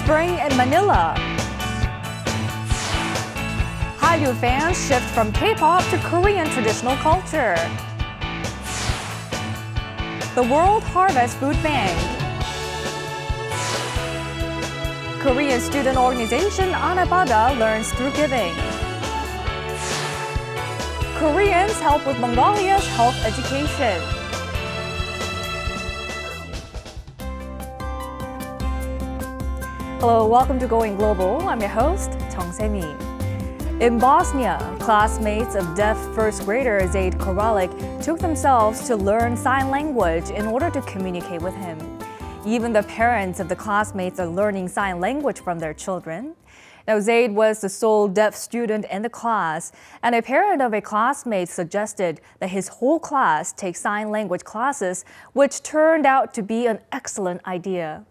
spring in Manila. Hallyu fans shift from K-pop to Korean traditional culture. The World Harvest Food Bank. Korean student organization Anabada learns through giving. Koreans help with Mongolia's health education. Hello, welcome to Going Global. I'm your host, Chung Se-mi. In Bosnia, classmates of deaf first grader Zaid Koralik took themselves to learn sign language in order to communicate with him. Even the parents of the classmates are learning sign language from their children. Now, Zaid was the sole deaf student in the class, and a parent of a classmate suggested that his whole class take sign language classes, which turned out to be an excellent idea.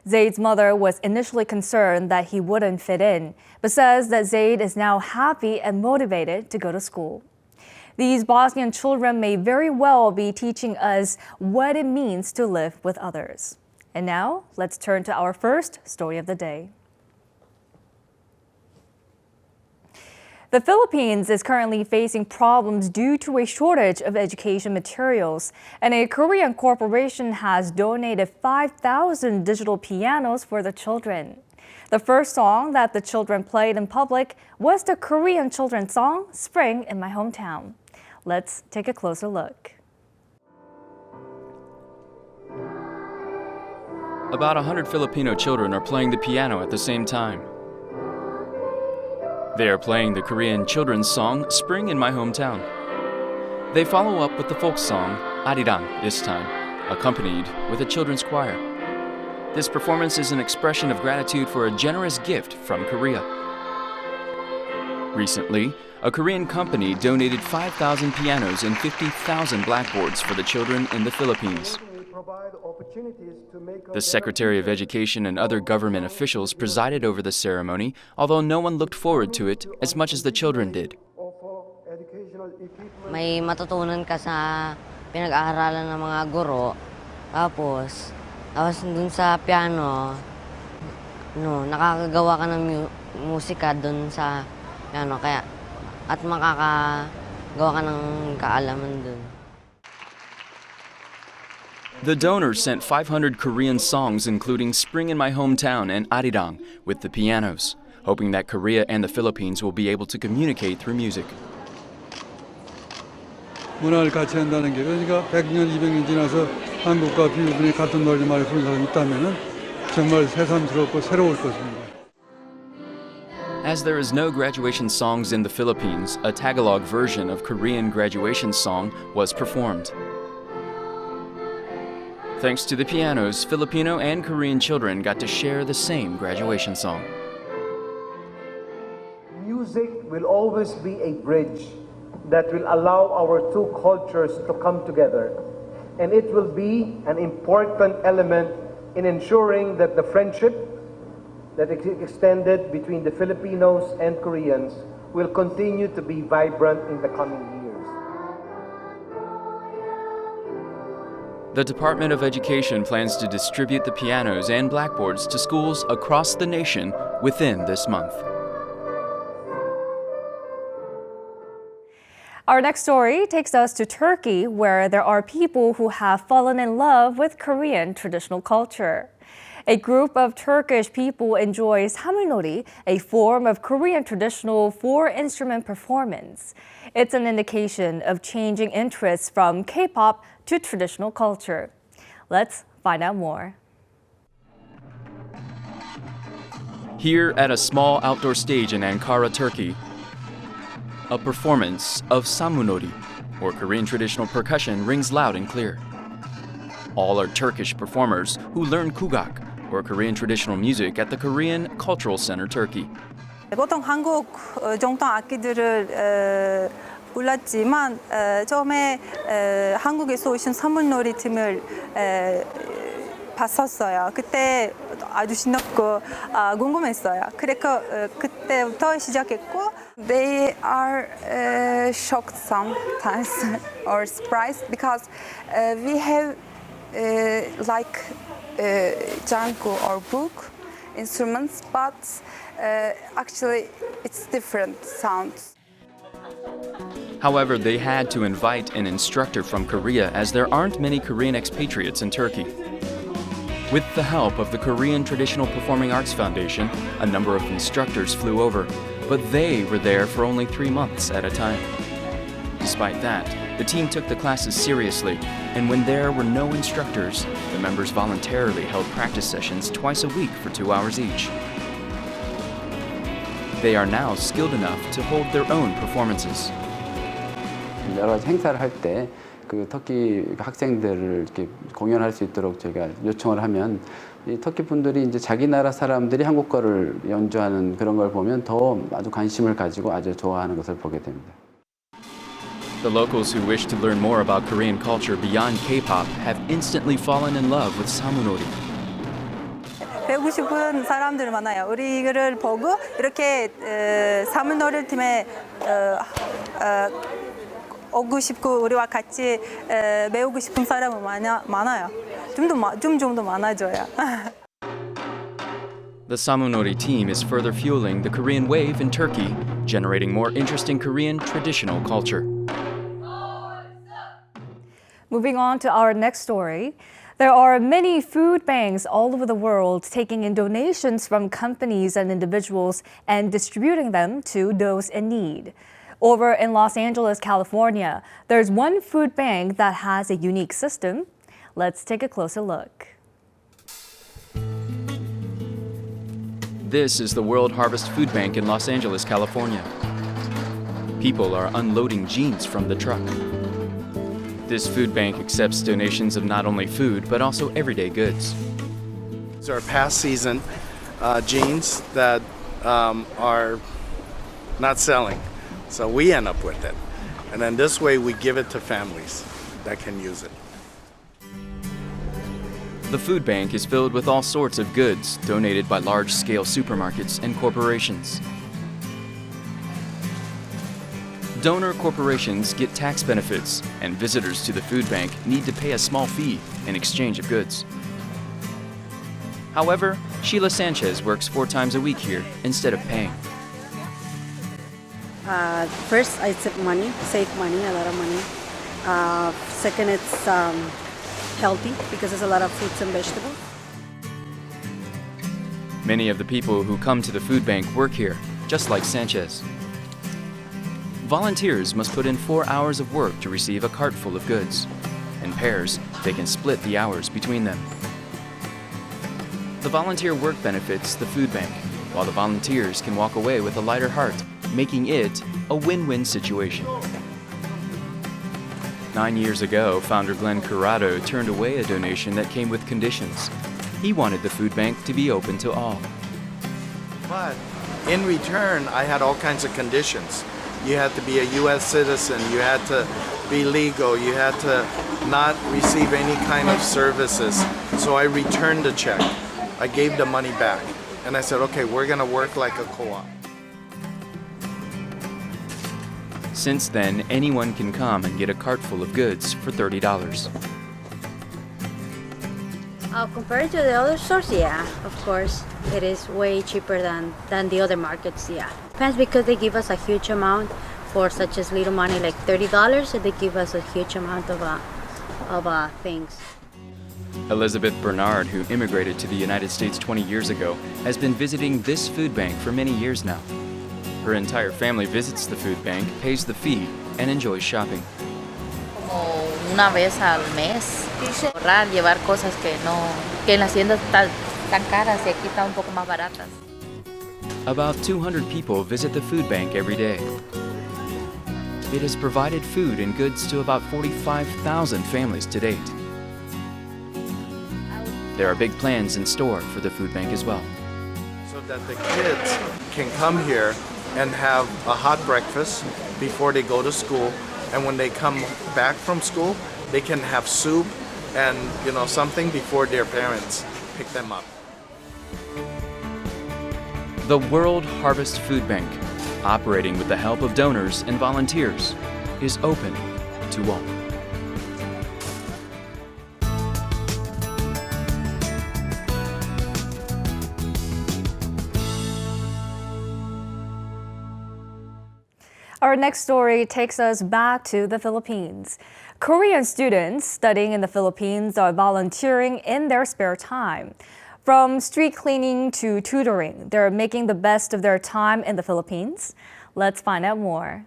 Zaid's mother was initially concerned that he wouldn't fit in, but says that Zaid is now happy and motivated to go to school. These Bosnian children may very well be teaching us what it means to live with others. And now, let's turn to our first story of the day. The Philippines is currently facing problems due to a shortage of education materials, and a Korean corporation has donated 5,000 digital pianos for the children. The first song that the children played in public was the Korean children's song, Spring in My Hometown. Let's take a closer look. About 100 Filipino children are playing the piano at the same time. They are playing the Korean children's song, Spring in My Hometown. They follow up with the folk song, Arirang this time, accompanied with a children's choir. This performance is an expression of gratitude for a generous gift from Korea. Recently, a Korean company donated 5,000 pianos and 50,000 blackboards for the children in the Philippines. The Secretary of Education and other government officials presided over the ceremony, although no one looked forward to it as much as the children did. May matutunan ka sa pinag-aaralan ng mga guro, tapos dun sa piano, nakakagawa ka ng musika dun sa piano, kaya at makakagawa ka ng kaalaman dun. The donors sent 500 Korean songs including Spring in My Hometown and Arirang with the pianos, hoping that Korea and the Philippines will be able to communicate through music. 문화를 같이 한다는 게 그러니까 100년, 200년 지나서 한국과 필리핀이 같은 노래말을 부르는 사람이 있다면 정말 새삼스럽고 새로울 것입니다. As there is no graduation songs in the Philippines, a Tagalog version of Korean graduation song was performed. Thanks to the pianos, Filipino and Korean children got to share the same graduation song. Music will always be a bridge that will allow our two cultures to come together. And it will be an important element in ensuring that the friendship that is extended between the Filipinos and Koreans will continue to be vibrant in the coming years. The Department of Education plans to distribute the pianos and blackboards to schools across the nation within this month. Our next story takes us to Turkey, where there are people who have fallen in love with Korean traditional culture. A group of Turkish people enjoys hamulnori, a form of Korean traditional four-instrument performance. It's an indication of changing interests from K-pop to traditional culture. Let's find out more. Here at a small outdoor stage in Ankara, Turkey, a performance of sammunori, or Korean traditional percussion, rings loud and clear. All are Turkish performers who learn kugak, or Korean traditional music, at the Korean Cultural Center, Turkey. 보통 한국 정통 악기들을 몰랐지만 처음에 한국에서 오신 사문놀이 팀을 봤었어요. 그때 아주 신났고 궁금했어요. 그래서 그때부터 시작했고 they are shocked sometimes or surprised because we have like jungle or book instruments, but actually it's different sounds. However, they had to invite an instructor from Korea as there aren't many Korean expatriates in Turkey. With the help of the Korean Traditional Performing Arts Foundation, a number of instructors flew over, but they were there for only 3 months at a time. Despite that, the team took the classes seriously, and when there were no instructors, the members voluntarily held practice sessions twice a week for 2 hours each. They are now skilled enough to hold their own performances. 여러 가지 행사를 할 때 그 터키 학생들을 이렇게 공연할 수 있도록 저희가 요청을 하면 이 터키 분들이 이제 자기 나라 사람들이 한국 거를 연주하는 그런 걸 보면 더 아주 관심을 가지고 아주 좋아하는 것을 보게 됩니다. The locals who wish to learn more about Korean culture beyond K-pop have instantly fallen in love with 사무놀이. 배우고 싶은 사람들 많아요. 우리를 보고 이렇게 사무놀이 팀에 오고 싶고 우리와 같이 배우고 싶은 사람은 많아요. 좀 더 많아져요. The 사무놀이 team is further fueling the Korean wave in Turkey, generating more interesting Korean traditional culture. Moving on to our next story. There are many food banks all over the world taking in donations from companies and individuals and distributing them to those in need. Over in Los Angeles, California, there's one food bank that has a unique system. Let's take a closer look. This is the World Harvest Food Bank in Los Angeles, California. People are unloading jeans from the truck. This food bank accepts donations of not only food, but also everyday goods. These are past season jeans that are not selling. So we end up with it. And then this way we give it to families that can use it. The food bank is filled with all sorts of goods donated by large-scale supermarkets and corporations. Donor corporations get tax benefits, and visitors to the food bank need to pay a small fee in exchange of goods. However, Sheila Sanchez works 4 times a week here instead of paying. First, I save money, a lot of money. Second, it's healthy because there's a lot of fruits and vegetables. Many of the people who come to the food bank work here, just like Sanchez. Volunteers must put in 4 hours of work to receive a cart full of goods. In pairs, they can split the hours between them. The volunteer work benefits the food bank, while the volunteers can walk away with a lighter heart, making it a win-win situation. 9 years ago, founder Glenn Curado turned away a donation that came with conditions. He wanted the food bank to be open to all. But in return, I had all kinds of conditions. You had to be a U.S. citizen, you had to be legal, you had to not receive any kind of services. So I returned the check. I gave the money back. And I said, okay, we're gonna work like a co-op. Since then, anyone can come and get a cart full of goods for $30. Compared to the other stores, yeah, of course, it is way cheaper than the other markets, yeah. Depends because they give us a huge amount for such as little money, like $30, so they give us a huge amount of things. Elizabeth Bernard, who immigrated to the United States 20 years ago, has been visiting this food bank for many years now. Her entire family visits the food bank, pays the fee, and enjoys shopping. Como una vez al mes, ahorrar, llevar cosas que en las tiendas tan caras y aquí están un poco más baratas. About 200 people visit the food bank every day. It has provided food and goods to about 45,000 families to date. There are big plans in store for the food bank as well. So that the kids can come here and have a hot breakfast before they go to school. And when they come back from school, they can have soup and something before their parents pick them up. The World Harvest Food Bank, operating with the help of donors and volunteers, is open to all. Our next story takes us back to the Philippines. Korean students studying in the Philippines are volunteering in their spare time. From street cleaning to tutoring, they're making the best of their time in the Philippines. Let's find out more.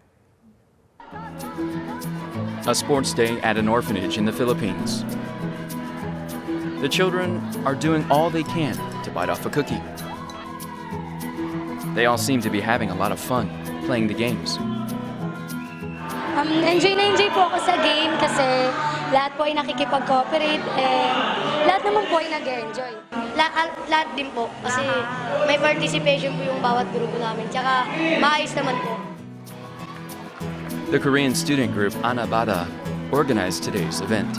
A sports day at an orphanage in the Philippines. The children are doing all they can to bite off a cookie. They all seem to be having a lot of fun playing the games. Enjoy na enjoy po ako sa game kasi lahat po ay nakikipag-cooperate and lahat naman po ay nag-enjoy. Lahat din po kasi may participation po yung bawat grupo namin tsaka maayos naman po. The Korean student group Anabada organized today's event.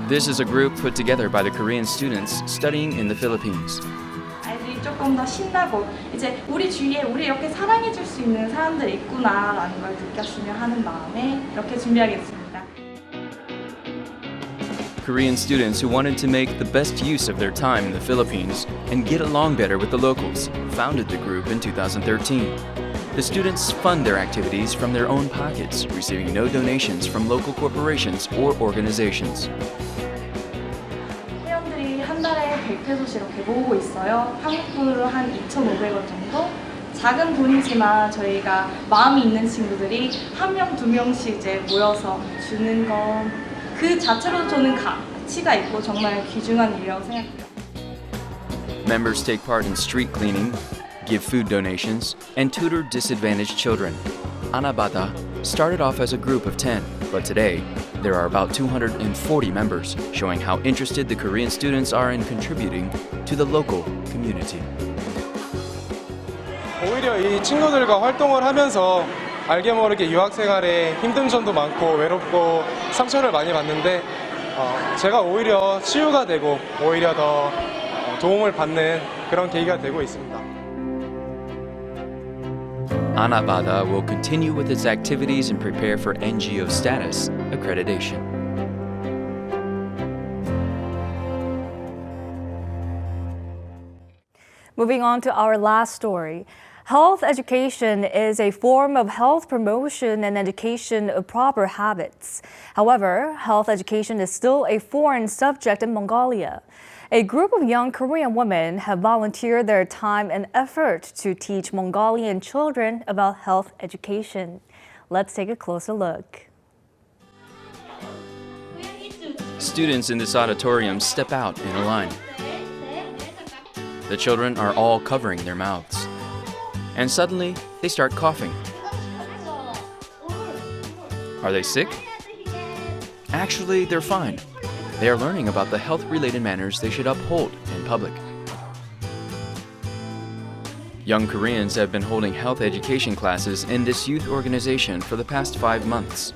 This is a group put together by the Korean students studying in the Philippines. 아이들이 조금 더 신나고 이제 우리 주위에 우리 이렇게 사랑해 줄 수 있는 사람들이 있구나라는 걸 느꼈으면 하는 마음에 이렇게 준비하게 됐습니다. Korean students who wanted to make the best use of their time in the Philippines and get along better with the locals founded the group in 2013. The students fund their activities from their own pockets, receiving no donations from local corporations or organizations. 회원들이 한 달에 100페소씩 이렇게 모으고 있어요. 한국 돈으로 한 2,500원 정도. 작은 돈이지만 저희가 마음이 있는 친구들이 한 명, 두 명씩 이제 모여서 주는 건 그 자체로 저는 가치가 있고 정말 귀중한 일이라고 생각해요. Members take part in street cleaning, give food donations, and tutor disadvantaged children. Anabata started off as a group of 10, but today there are about 240 members, showing how interested the Korean students are in contributing to the local community. 오히려 이 친구들과 활동을 하면서 알게 모르게 유학 생활에 힘든 점도 많고 외롭고 상처를 많이 받는데 제가 오히려 치유가 되고 오히려 더 도움을 받는 그런 계기가 되고 있습니다. Anabada will continue with its activities and prepare for NGO status accreditation. Moving on to our last story. Health education is a form of health promotion and education of proper habits. However, health education is still a foreign subject in Mongolia. A group of young Korean women have volunteered their time and effort to teach Mongolian children about health education. Let's take a closer look. Students in this auditorium step out in a line. The children are all covering their mouths. And suddenly, they start coughing. Are they sick? Actually, they're fine. They are learning about the health-related manners they should uphold in public. Young Koreans have been holding health education classes in this youth organization for the past 5 months.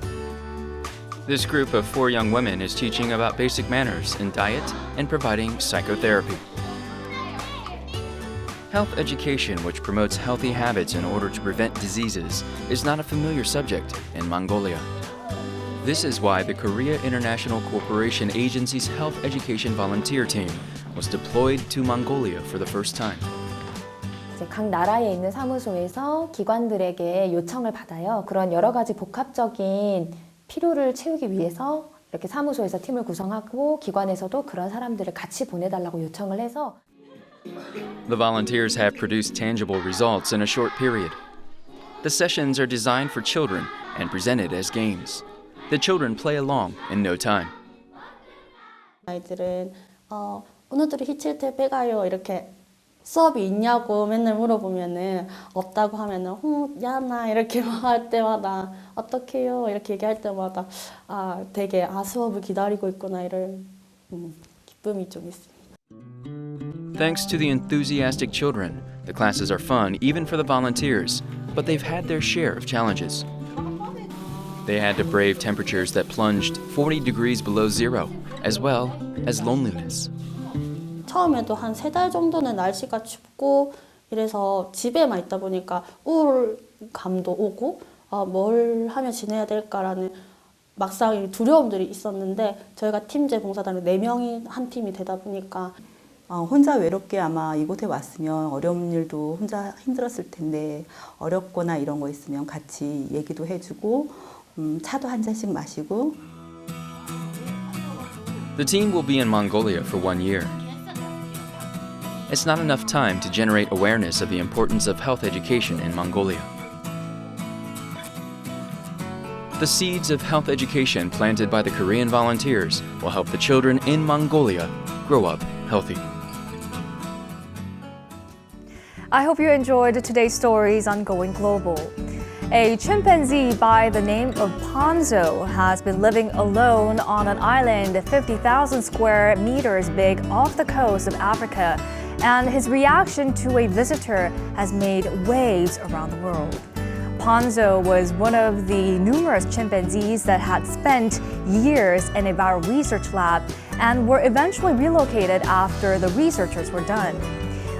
This group of 4 young women is teaching about basic manners in diet and providing psychotherapy. Health education, which promotes healthy habits in order to prevent diseases, is not a familiar subject in Mongolia. This is why the Korea International Corporation Agency's Health Education Volunteer Team was deployed to Mongolia for the first time. 각 나라에 있는 사무소에서 기관들에게 요청을 받아요. 그런 여러 가지 복합적인 필요를 채우기 위해서 이렇게 사무소에서 팀을 구성하고 기관에서도 그런 사람들을 같이 보내달라고 요청을 해서 The volunteers have produced tangible results in a short period. The sessions are designed for children and presented as games. The children play along in no time. 아이들은 오늘들이 히칠테 빼가요 이렇게 수업이 있냐고 맨날 물어보면은 없다고 하면은 야나 이렇게 할 때마다 어떡해요 이렇게 얘기할 때마다 되게 수업을 기다리고 있구나 이런 기쁨이 좀 있습니다. Thanks to the enthusiastic children, the classes are fun even for the volunteers, but they've had their share of challenges. They had to brave temperatures that plunged 40 degrees below zero, as well as loneliness. 처음에도 한 3달 정도는 날씨가 춥고 이래서 집에만 있다 보니까 우울감도 오고 뭘 하면 지내야 될까라는 막상 두려움들이 있었는데 저희가 팀제 봉사단으로 4명이 한 팀이 되다 보니까 혼자 외롭게 아마 이곳에 왔으면 어려운 일도 혼자 힘들었을 텐데 어렵거나 이런 거 있으면 같이 얘기도 해주고 차도 한 잔씩 마시고. The team will be in Mongolia for 1 year. It's not enough time to generate awareness of the importance of health education in Mongolia. The seeds of health education planted by the Korean volunteers will help the children in Mongolia grow up healthy. I hope you enjoyed today's stories on Going Global. A chimpanzee by the name of Ponzo has been living alone on an island 50,000 square meters big off the coast of Africa, and his reaction to a visitor has made waves around the world. Ponzo was one of the numerous chimpanzees that had spent years in a viral research lab and were eventually relocated after the researchers were done.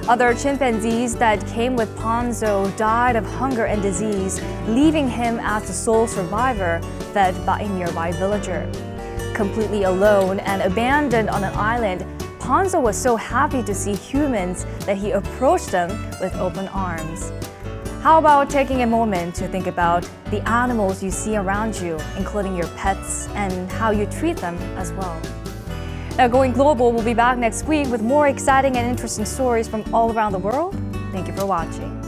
Other chimpanzees that came with Ponzo died of hunger and disease, leaving him as the sole survivor, fed by a nearby villager. Completely alone and abandoned on an island, Ponzo was so happy to see humans that he approached them with open arms. How about taking a moment to think about the animals you see around you, including your pets, and how you treat them as well? Now, Going Global will be back next week with more exciting and interesting stories from all around the world. Thank you for watching.